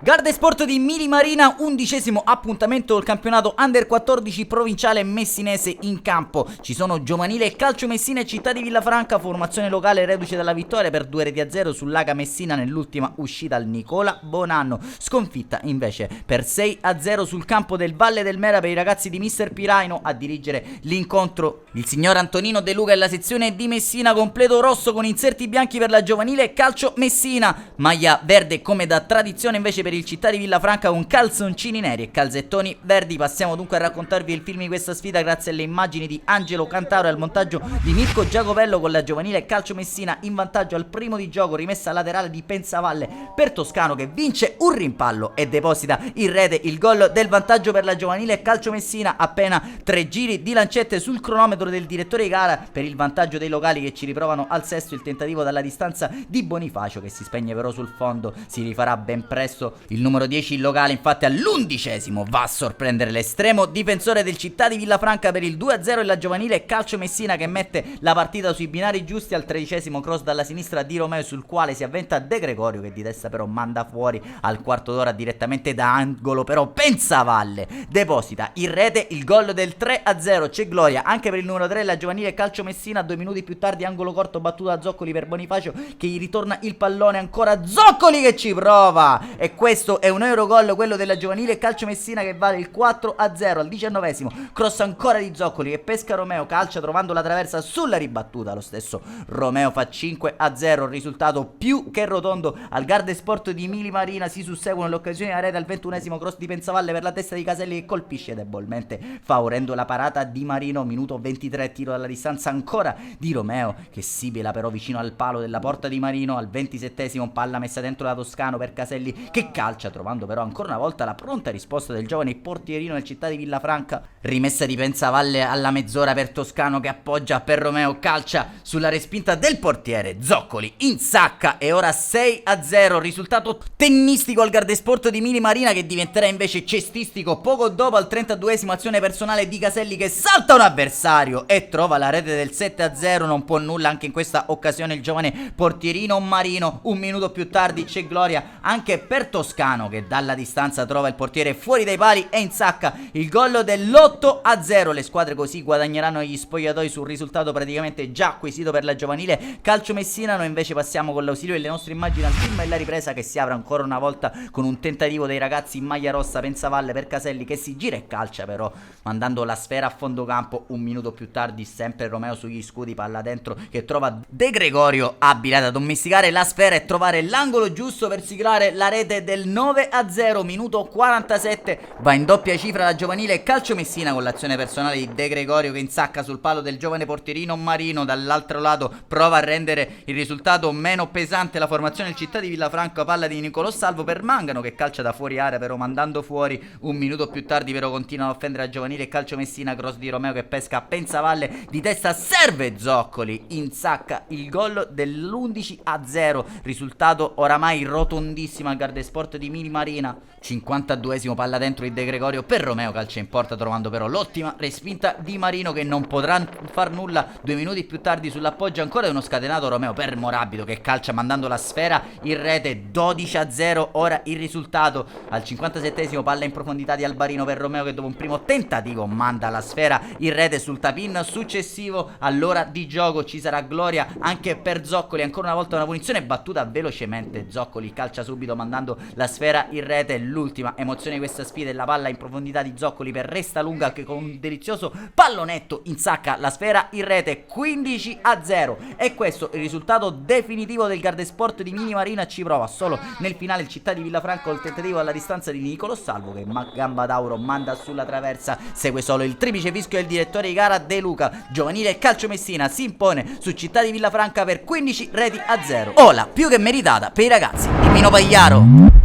Garda Sport di Mili Marina, 11° appuntamento del campionato Under 14 provinciale messinese in campo. Ci sono giovanile e calcio Messina e Città di Villafranca, formazione locale reduce dalla vittoria per 2-0 sull'Aga Messina nell'ultima uscita al Nicola Bonanno. Sconfitta invece per 6-0 sul campo del Valle del Mera per i ragazzi di Mister Piraino. A dirigere l'incontro il signor Antonino De Luca e la sezione di Messina, completo rosso con inserti bianchi per la giovanile calcio Messina, maglia verde come da tradizione invece per il Città di Villafranca con calzoncini neri e calzettoni verdi. Passiamo dunque a raccontarvi il film di questa sfida grazie alle immagini di Angelo Cantaro e al montaggio di Mirko Giacopello, con la giovanile calcio Messina in vantaggio al primo di gioco, rimessa laterale di Pensavalle per Toscano che vince un rimpallo e deposita in rete il gol del vantaggio per la giovanile calcio Messina. Appena 3 giri di lancette sul cronometro del direttore di gara per il vantaggio dei locali che ci riprovano al sesto. Il tentativo dalla distanza di Bonifacio che si spegne però sul fondo, si rifarà ben presto. Il numero 10 il locale infatti all'11° va a sorprendere l'estremo difensore del Città di Villafranca per il 2-0 e la giovanile calcio Messina che mette la partita sui binari giusti al 13° cross dalla sinistra di Romeo, sul quale si avventa De Gregorio che di testa però manda fuori al quarto d'ora direttamente da angolo, però Pensavalle deposita in rete il gol del 3-0. C'è gloria anche per il numero 3 la giovanile calcio Messina, 2 minuti più tardi angolo corto battuto da Zoccoli per Bonifacio che gli ritorna il pallone, ancora Zoccoli che ci prova e questo è un Eurogol, quello della giovanile calcio Messina, che vale il 4-0 al 19°. Cross ancora di Zoccoli che pesca Romeo, calcia trovando la traversa sulla ribattuta, lo stesso Romeo fa 5-0, risultato più che rotondo. Al Garda Sport di Mili Marina si susseguono le occasioni a rete al 21° cross di Pensavalle per la testa di Caselli che colpisce debolmente favorendo la parata di Marino. Minuto 23, tiro dalla distanza ancora di Romeo che sibila però vicino al palo della porta di Marino. Al 27° palla messa dentro da Toscano per Caselli che calcia trovando però ancora una volta la pronta risposta del giovane portierino del Città di Villafranca. Rimessa di Pensavalle alla mezz'ora per Toscano che appoggia per Romeo, calcia sulla respinta del portiere, Zoccoli insacca e ora 6-0, risultato tennistico al Garda Sport di Mili Marina che diventerà invece cestistico poco dopo. Al 32° azione personale di Caselli che salta un avversario e trova la rete del 7-0. Non può nulla anche in questa occasione il giovane portierino Marino. Un minuto più tardi c'è gloria anche per Toscano che dalla distanza trova il portiere fuori dai pali e insacca il gol dell'8-0. Le squadre così guadagneranno gli spogliatoi sul risultato praticamente già acquisito per la giovanile calcio Messina. Noi invece passiamo con l'ausilio delle nostre immagini al film e la ripresa che si apre ancora una volta con un tentativo dei ragazzi in maglia rossa, Pensavalle per Caselli che si gira e calcia però mandando la sfera a fondo campo. Un minuto più tardi sempre Romeo sugli scudi, palla dentro che trova De Gregorio abile ad addomesticare la sfera e trovare l'angolo giusto per siglare la rete del 9-0. Minuto 47, va in doppia cifra la giovanile calcio Messina con l'azione personale di De Gregorio che insacca sul palo del giovane portierino Marino. Dall'altro lato prova a rendere il risultato meno pesante la formazione del Città di Villafranca, palla di Nicolò Salvo per Mangano che calcia da fuori area però mandando fuori. Un minuto più tardi però continua ad offendere la giovanile calcio Messina, cross di Romeo che pesca a Pensavalle di testa, serve Zoccoli, insacca il gol dell'11-0, risultato oramai rotondissimo al Garda Sport di Mili Marina. 52° palla dentro di De Gregorio per Romeo, calcia in porta trovando però l'ottima respinta di Marino che non potrà far nulla. 2 minuti più tardi sull'appoggio ancora di uno scatenato Romeo per Morabito che calcia mandando la sfera in rete. 12-0 ora il risultato. Al 57° palla in profondità di Albarino per Romeo che dopo un primo tentativo manda la sfera in rete sul tapin successivo. All'ora di gioco ci sarà gloria anche per Zoccoli, ancora una volta una punizione battuta velocemente. Zoccoli calcia subito mandando la sfera in rete. L'ultima emozione di questa sfida è la palla in profondità di Zoccoli per Restalunga che con un delizioso pallonetto insacca la sfera in rete. 15-0 e questo è il risultato definitivo del Garda Sport di Mili Marina. Ci prova solo nel finale il Città di Villafranca col tentativo alla distanza di Nicolò Salvo che gamba d'auro manda sulla traversa. Segue solo il triplice fischio del direttore di gara De Luca. Giovanile calcio Messina si impone su Città di Villafranca per 15-0. Ola più che meritata per i ragazzi di Mino Pagliaro.